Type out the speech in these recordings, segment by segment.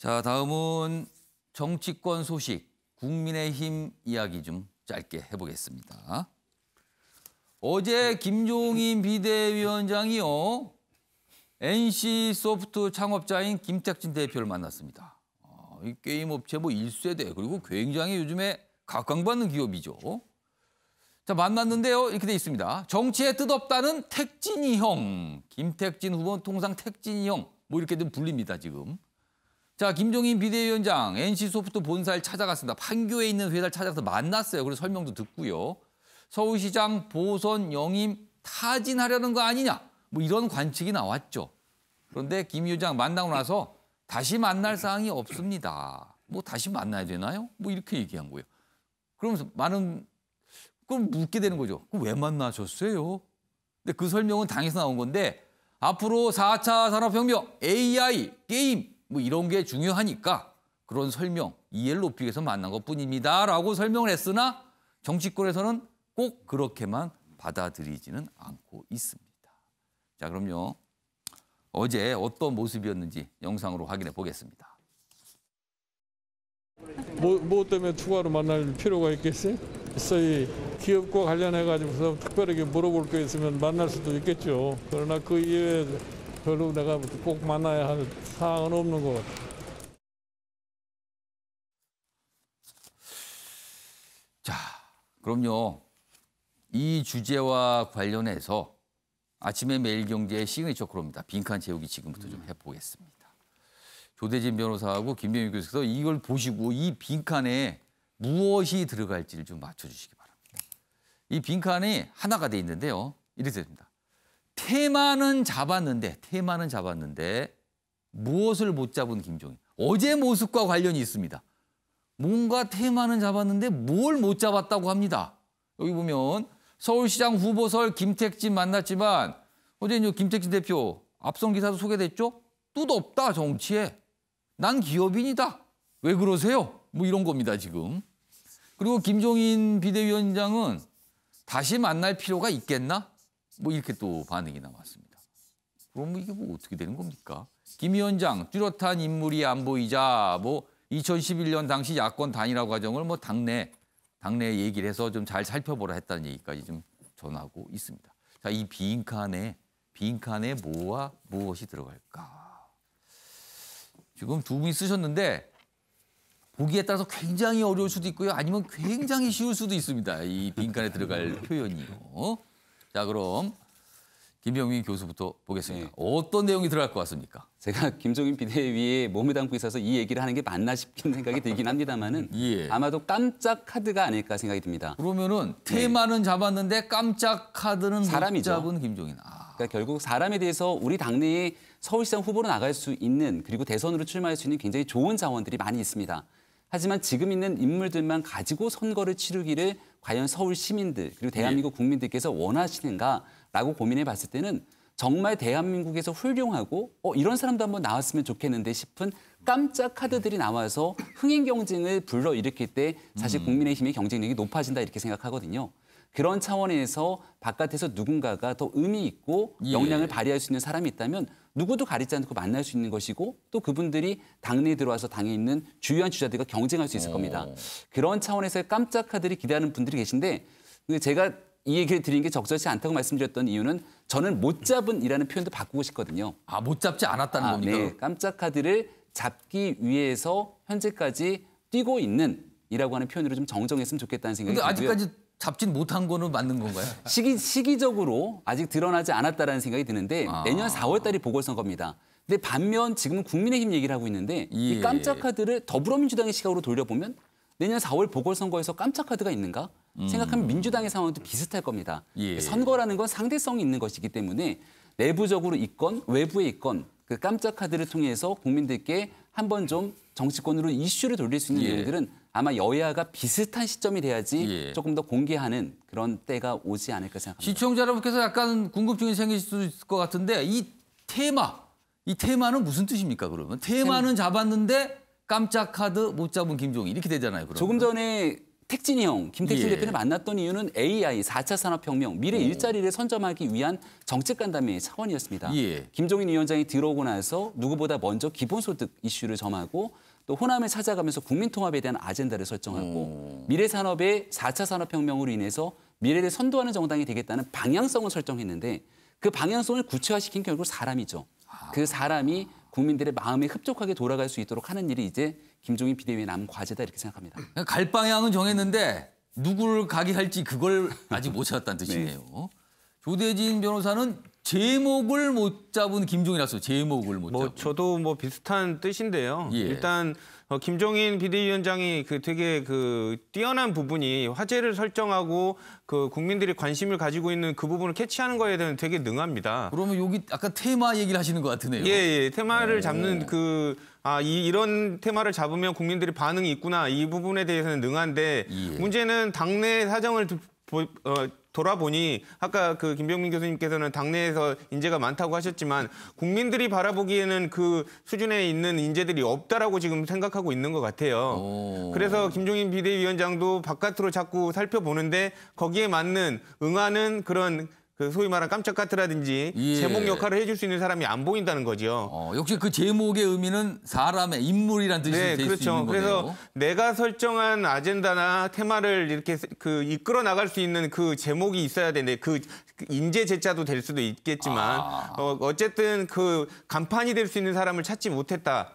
자, 다음은 정치권 소식, 국민의힘 이야기 좀 짧게 해보겠습니다. 어제 김종인 비대위원장이요, NC소프트 창업자인 김택진 대표를 만났습니다. 이 게임 업체 뭐 1세대, 그리고 굉장히 요즘에 각광받는 기업이죠. 자, 만났는데요, 이렇게 돼 있습니다. 정치에 뜻없다는 택진이 형, 김택진 후보는 통상 택진이 형, 뭐 이렇게 좀 불립니다, 지금. 자, 김종인 비대위원장 NC소프트 본사를 찾아갔습니다. 판교에 있는 회사를 찾아가서 만났어요. 그래서 설명도 듣고요. 서울시장 보선 영임 타진하려는 거 아니냐, 뭐 이런 관측이 나왔죠. 그런데 김 위원장 만나고 나서 다시 만날 사항이 없습니다. 뭐 다시 만나야 되나요? 뭐 이렇게 얘기한 거예요. 그러면서 그럼 묻게 되는 거죠. 그럼 왜 만나셨어요? 근데 그 설명은 당에서 나온 건데, 앞으로 4차 산업혁명, AI, 게임 뭐 이런 게 중요하니까 그런 설명, 이해를 높이기 위해서 만난 것뿐입니다 라고 설명을 했으나 정치권에서는 꼭 그렇게만 받아들이지는 않고 있습니다. 자, 그럼요. 어제 어떤 모습이었는지 영상으로 확인해 보겠습니다. 뭐 때문에 추가로 만날 필요가 있겠어요? 저희 기업과 관련해가지고서 특별하게 물어볼 게 있으면 만날 수도 있겠죠. 그러나 그 이외에 별로 내가 꼭 만나야 할 사항은 없는 것 같아요. 자, 그럼요. 이 주제와 관련해서 아침에 매일경제의 시그니처 코너입니다. 빈칸 채우기 지금부터 좀 해보겠습니다. 조대진 변호사하고 김병희 교수께서 이걸 보시고 이 빈칸에 무엇이 들어갈지를 좀 맞춰주시기 바랍니다. 이 빈칸이 하나가 돼 있는데요. 이렇게 됩니다. 테마는 잡았는데 무엇을 못 잡은 김종인. 어제 모습과 관련이 있습니다. 뭔가 테마는 잡았는데 뭘 못 잡았다고 합니다. 여기 보면 서울시장 후보설 김택진 만났지만 어제 김택진 대표 앞선 기사도 소개됐죠? 뜻없다 정치에. 난 기업인이다. 왜 그러세요? 뭐 이런 겁니다 지금. 그리고 김종인 비대위원장은 다시 만날 필요가 있겠나? 뭐 이렇게 또 반응이 나왔습니다. 그럼 이게 뭐 어떻게 되는 겁니까? 김 위원장 뚜렷한 인물이 안 보이자 뭐 2011년 당시 야권 단일화 과정을 뭐 당내 얘기를 해서 좀 잘 살펴보라 했다는 얘기까지 좀 전하고 있습니다. 자, 이 빈칸에 뭐와 무엇이 들어갈까? 지금 두 분이 쓰셨는데 보기에 따라서 굉장히 어려울 수도 있고요. 아니면 굉장히 쉬울 수도 있습니다. 이 빈칸에 들어갈 표현이요. 자, 그럼 김병민 교수부터 보겠습니다. 네. 어떤 내용이 들어갈 것 같습니까? 제가 김종인 비대위에 몸을 담고 있어서 이 얘기를 하는 게 맞나 싶은 생각이 들긴 합니다만은 예. 아마도 깜짝 카드가 아닐까 생각이 듭니다. 그러면은 테마는 잡았는데 깜짝 카드는 사람이죠. 못 잡은 김종인. 그러니까 결국 사람에 대해서 우리 당내에 서울시장 후보로 나갈 수 있는, 그리고 대선으로 출마할 수 있는 굉장히 좋은 자원들이 많이 있습니다. 하지만 지금 있는 인물들만 가지고 선거를 치르기를 과연 서울 시민들 그리고 대한민국 국민들께서 원하시는가라고 고민해 봤을 때는 정말 대한민국에서 훌륭하고 이런 사람도 한번 나왔으면 좋겠는데 싶은 깜짝 카드들이 나와서 흥행 경쟁을 불러일으킬 때 사실 국민의힘의 경쟁력이 높아진다 이렇게 생각하거든요. 그런 차원에서 바깥에서 누군가가 더 의미 있고 역량을 발휘할 수 있는 사람이 있다면 누구도 가리지 않고 만날 수 있는 것이고, 또 그분들이 당내에 들어와서 당에 있는 주요한 주자들과 경쟁할 수 있을 겁니다. 그런 차원에서의 깜짝 카드를 기대하는 분들이 계신데, 제가 이 얘기를 드린 게 적절치 않다고 말씀드렸던 이유는 저는 못 잡은이라는 표현도 바꾸고 싶거든요. 아, 못 잡지 않았다는 겁니까? 네, 깜짝 카드를 잡기 위해서 현재까지 뛰고 있는 이라고 하는 표현으로 좀 정정했으면 좋겠다는 생각이 들고요. 근데 아직까지 잡진 못한 거는 맞는 건가요? 시기적으로 아직 드러나지 않았다라는 생각이 드는데 내년 4월 달이 보궐선거입니다. 근데 반면 지금은 국민의힘 얘기를 하고 있는데 이 깜짝 카드를 더불어민주당의 시각으로 돌려보면 내년 4월 보궐선거에서 깜짝 카드가 있는가? 생각하면 민주당의 상황도 비슷할 겁니다. 선거라는 건 상대성이 있는 것이기 때문에 내부적으로 있건 외부에 있건 그 깜짝 카드를 통해서 국민들께 한번 좀 정치권으로 이슈를 돌릴 수 있는 내용들은 아마 여야가 비슷한 시점이 돼야지 조금 더 공개하는 그런 때가 오지 않을까 생각합니다. 시청자 여러분께서 약간 궁금증이 생기실 수도 있을 것 같은데 이 테마는 무슨 뜻입니까? 그러면 테마는 잡았는데 깜짝 카드 못 잡은 김종인 이렇게 되잖아요. 그러면. 조금 전에 택진이 형, 김택진 예. 대표를 만났던 이유는 AI, 4차 산업혁명, 미래 일자리를 선점하기 위한 정책 간담회 차원이었습니다. 예. 김종인 위원장이 들어오고 나서 누구보다 먼저 기본소득 이슈를 점하고 또 호남을 찾아가면서 국민통합에 대한 아젠다를 설정하고 미래 산업의 4차 산업혁명으로 인해서 미래를 선도하는 정당이 되겠다는 방향성을 설정했는데 그 방향성을 구체화시킨 결국 사람이죠. 그 사람이 국민들의 마음에 흡족하게 돌아갈 수 있도록 하는 일이 이제 김종인 비대위의 남은 과제다 이렇게 생각합니다. 갈 방향은 정했는데 누구를 가게 할지 그걸 아직 못 찾았다는 뜻이네요. 조대진 변호사는 제목을 못 잡은 김종인이라서 제목을 못 잡은. 저도 비슷한 뜻인데요. 예. 일단 김종인 비대위원장이 되게 뛰어난 부분이 화제를 설정하고 국민들이 관심을 가지고 있는 그 부분을 캐치하는 거에 대해서 되게 능합니다. 그러면 여기 아까 테마 얘기를 하시는 것 같으네요. 예, 테마를 잡는 이런 테마를 잡으면 국민들이 반응이 있구나 이 부분에 대해서는 능한데 예. 문제는 당내 사정을 돌아보니 아까 김병민 교수님께서는 당내에서 인재가 많다고 하셨지만 국민들이 바라보기에는 그 수준에 있는 인재들이 없다라고 지금 생각하고 있는 것 같아요. 그래서 김종인 비대위원장도 바깥으로 자꾸 살펴보는데 거기에 맞는 응하는 그런 소위 말하는 깜짝 카트라든지 예. 제목 역할을 해줄 수 있는 사람이 안 보인다는 거죠. 역시 그 제목의 의미는 사람의 인물이란 뜻이 네, 될 수 있는 그렇죠. 거네요. 그래서 내가 설정한 아젠다나 테마를 이렇게 이끌어 나갈 수 있는 그 제목이 있어야 되는데 그 인재 제자도 될 수도 있겠지만 어쨌든 간판이 될 수 있는 사람을 찾지 못했다.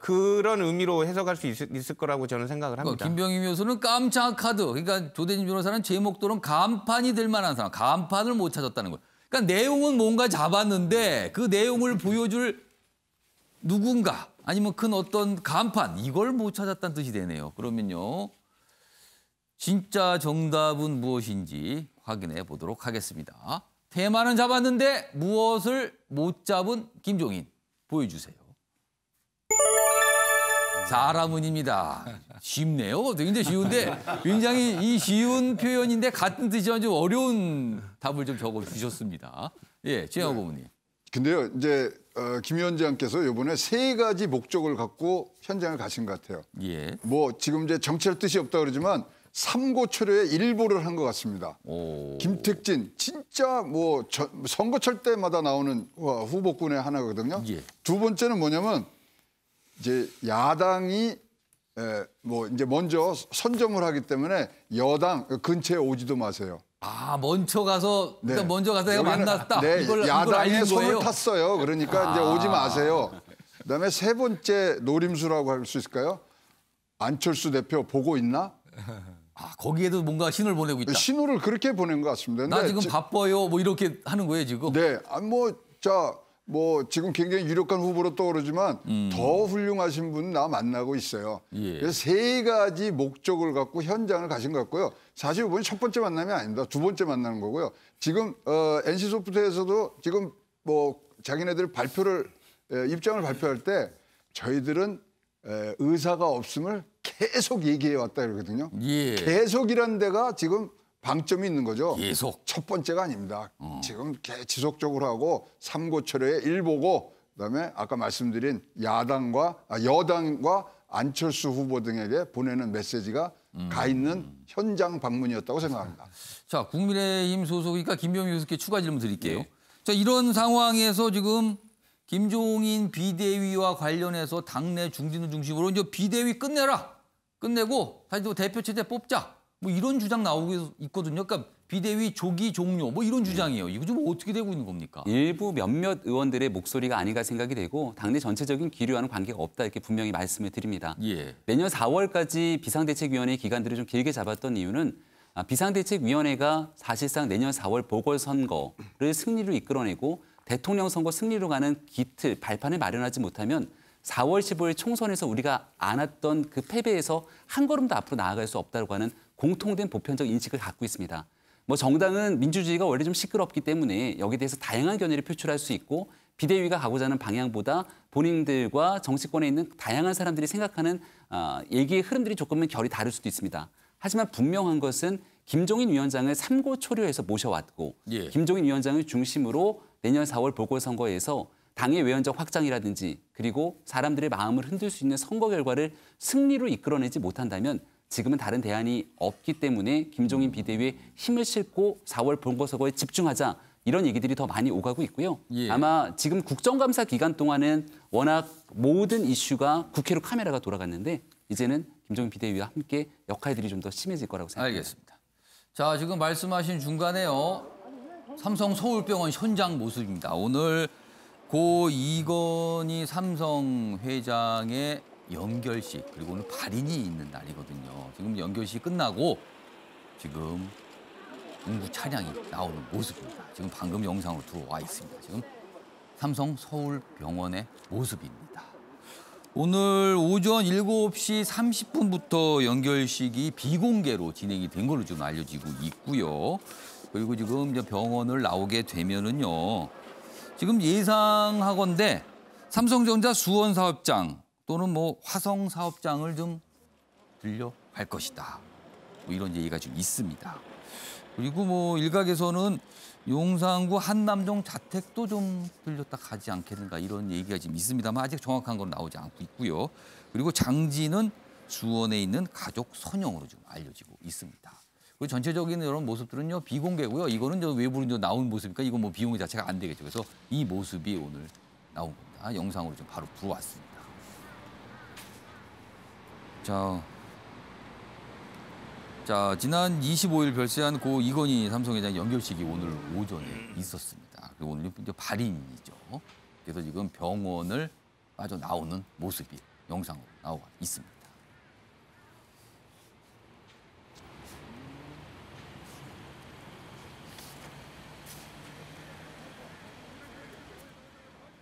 그런 의미로 해석할 수 있을 거라고 저는 생각을 합니다. 김병임 교수는 깜짝 카드. 그러니까 조대진 변호사는 제목 또는 간판이 될 만한 사람, 간판을 못 찾았다는 거예요. 그러니까 내용은 뭔가 잡았는데 그 내용을 보여줄 누군가 아니면 큰 어떤 간판 이걸 못 찾았다는 뜻이 되네요. 그러면요. 진짜 정답은 무엇인지 확인해 보도록 하겠습니다. 테마는 잡았는데 무엇을 못 잡은 김종인 보여주세요. 사람은입니다. 쉽네요. 굉장히 쉬운데 굉장히 이 쉬운 표현인데 같은 뜻이지만 좀 어려운 답을 좀 적어주셨습니다. 예, 최영호 고문님. 근데요, 이제 김 위원장께서 이번에 3가지 목적을 갖고 현장을 가신 것 같아요. 예. 지금 이제 정치할 뜻이 없다 그러지만 삼고초려의 일보를 한 것 같습니다. 김택진 진짜 선거철 때마다 나오는 후보군의 하나거든요. 예. 두 번째는 뭐냐면 이제 야당이 이제 먼저 선점을 하기 때문에 여당 근처에 오지도 마세요. 먼저 가서 일단 먼저 가서 내가 여기는, 만났다. 네, 이걸 야당의 알린 손을 거예요. 탔어요. 그러니까 이제 오지 마세요. 그다음에 3번째 노림수라고 할 수 있을까요? 안철수 대표 보고 있나? 거기에도 뭔가 신호를 보내고 있다. 신호를 그렇게 보낸 것 같습니다. 나 지금 바빠요. 이렇게 하는 거예요 지금. 네, 지금 굉장히 유력한 후보로 떠오르지만 더 훌륭하신 분 나 만나고 있어요. 예. 그래서 3가지 목적을 갖고 현장을 가신 것 같고요. 사실 이번이 첫 번째 만남이 아닙니다. 2번째 만나는 거고요. 지금 NC소프트에서도 지금 자기네들 입장을 발표할 때 저희들은 의사가 없음을 계속 얘기해 왔다 이러거든요. 예. 계속이라는 데가 지금 방점이 있는 거죠. 계속. 첫 번째가 아닙니다. 지금 지속적으로 하고 삼고초려의 일보고 그다음에 아까 말씀드린 여당과 안철수 후보 등에게 보내는 메시지가 가 있는 현장 방문이었다고 생각합니다. 자, 국민의힘 소속이니까 김병민 교수께 추가 질문 드릴게요. 자, 이런 상황에서 지금 김종인 비대위와 관련해서 당내 중진을 중심으로 이제 비대위 끝내라. 끝내고 다시 또 대표 체제 뽑자. 이런 주장 나오고 있거든요. 그러니까 비대위 조기 종료 이런 주장이에요. 이거 좀 어떻게 되고 있는 겁니까? 일부 몇몇 의원들의 목소리가 아닌가 생각이 되고 당내 전체적인 기류와는 관계가 없다 이렇게 분명히 말씀을 드립니다. 예. 내년 4월까지 비상대책위원회 기간들을 좀 길게 잡았던 이유는 비상대책위원회가 사실상 내년 4월 보궐선거를 승리로 이끌어내고 대통령 선거 승리로 가는 기틀, 발판을 마련하지 못하면 4월 15일 총선에서 우리가 안았던 그 패배에서 한 걸음 더 앞으로 나아갈 수 없다고 하는 공통된 보편적 인식을 갖고 있습니다. 정당은 민주주의가 원래 좀 시끄럽기 때문에 여기에 대해서 다양한 견해를 표출할 수 있고 비대위가 가고자 하는 방향보다 본인들과 정치권에 있는 다양한 사람들이 생각하는 얘기의 흐름들이 조금은 결이 다를 수도 있습니다. 하지만 분명한 것은 김종인 위원장을 삼고초려해서 모셔왔고 예. 김종인 위원장을 중심으로 내년 4월 보궐선거에서 당의 외연적 확장이라든지 그리고 사람들의 마음을 흔들 수 있는 선거 결과를 승리로 이끌어내지 못한다면 지금은 다른 대안이 없기 때문에 김종인 비대위에 힘을 싣고 4월 본거선거에 집중하자 이런 얘기들이 더 많이 오가고 있고요. 예. 아마 지금 국정감사 기간 동안은 워낙 모든 이슈가 국회로 카메라가 돌아갔는데 이제는 김종인 비대위와 함께 역할들이 좀 더 심해질 거라고 생각합니다. 알겠습니다. 자, 지금 말씀하신 중간에요. 삼성 서울병원 현장 모습입니다. 오늘 고 이건희 삼성 회장의 연결식 그리고 오늘 발인이 있는 날이거든요. 지금 연결식 끝나고 지금 운구 차량이 나오는 모습입니다. 지금 방금 영상으로 들어와 있습니다. 지금 삼성 서울병원의 모습입니다. 오늘 오전 7시 30분부터 연결식이 비공개로 진행이 된 걸로 좀 알려지고 있고요. 그리고 지금 이제 병원을 나오게 되면은요. 지금 예상하건대 삼성전자 수원 사업장 또는 뭐 화성 사업장을 좀 들려갈 것이다. 뭐 이런 얘기가 좀 있습니다. 그리고 뭐 일각에서는 용산구 한남동 자택도 좀 들렸다 가지 않겠는가 이런 얘기가 지금 있습니다만 아직 정확한 건 나오지 않고 있고요. 그리고 장지는 수원에 있는 가족 선영으로 좀 알려지고 있습니다. 그리고 전체적인 이런 모습들은요 비공개고요. 이거는 저 외부로 이제 나온 모습이니까 이건 뭐 비공개 자체가 안 되겠죠. 그래서 이 모습이 오늘 나온 겁니다. 영상으로 좀 바로 들어왔습니다. 자, 지난 25일 별세한 고 이건희 삼성회장 연결식이 오늘 오전에 있었습니다. 그리고 오늘 이제 발인이죠. 그래서 지금 병원을 빠져나오는 모습이 영상으로 나오고 있습니다.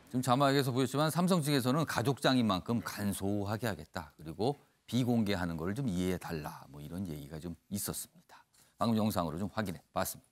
지금 자막에서 보였지만 삼성 측에서는 가족장인 만큼 간소하게 하겠다. 그리고 비공개하는 걸 좀 이해해달라. 뭐 이런 얘기가 좀 있었습니다. 방금 영상으로 좀 확인해 봤습니다.